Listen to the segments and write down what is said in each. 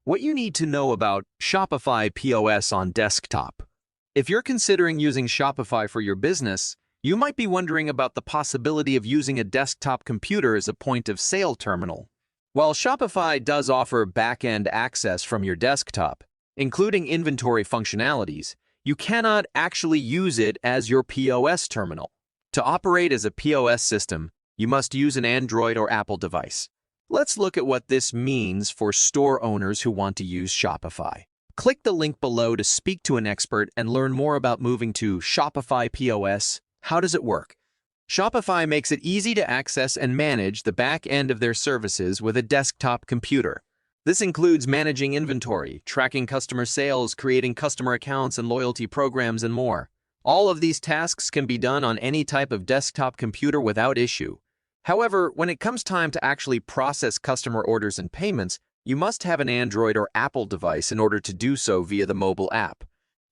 What you need to know about Shopify POS on desktop. If you're considering using Shopify for your business, you might be wondering about the possibility of using a desktop computer as a point-of-sale terminal. While Shopify does offer back-end access from your desktop, including inventory functionalities, you cannot actually use it as your POS terminal. To operate as a POS system, you must use an Android or Apple device. Let's look at what this means for store owners who want to use Shopify. Click the link below to speak to an expert and learn more about moving to Shopify POS. How does it work? Shopify makes it easy to access and manage the back end of their services with a desktop computer. This includes managing inventory, tracking customer sales, creating customer accounts and loyalty programs, and more. All of these tasks can be done on any type of desktop computer without issue. However, when it comes time to actually process customer orders and payments, you must have an Android or Apple device in order to do so via the mobile app.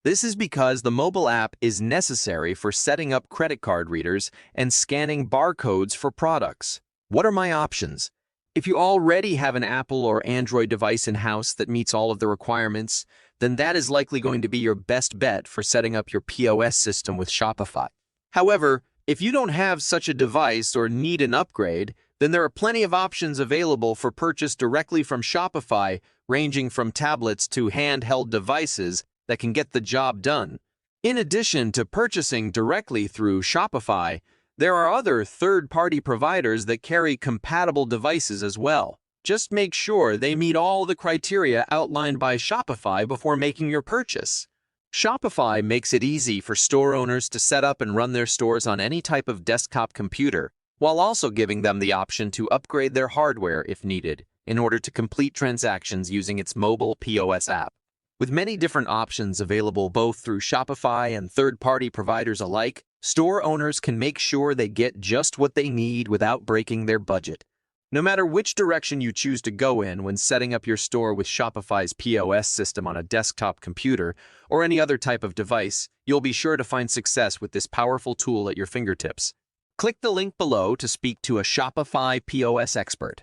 This is because the mobile app is necessary for setting up credit card readers and scanning barcodes for products. What are my options? If you already have an Apple or Android device in-house that meets all of the requirements, then that is likely going to be your best bet for setting up your POS system with Shopify. However, if you don't have such a device or need an upgrade, then there are plenty of options available for purchase directly from Shopify, ranging from tablets to handheld devices that can get the job done. In addition to purchasing directly through Shopify, there are other third-party providers that carry compatible devices as well. Just make sure they meet all the criteria outlined by Shopify before making your purchase. Shopify makes it easy for store owners to set up and run their stores on any type of desktop computer, while also giving them the option to upgrade their hardware if needed, in order to complete transactions using its mobile POS app. With many different options available both through Shopify and third-party providers alike, store owners can make sure they get just what they need without breaking their budget. No matter which direction you choose to go in when setting up your store with Shopify's POS system on a desktop computer or any other type of device, you'll be sure to find success with this powerful tool at your fingertips. Click the link below to speak to a Shopify POS expert.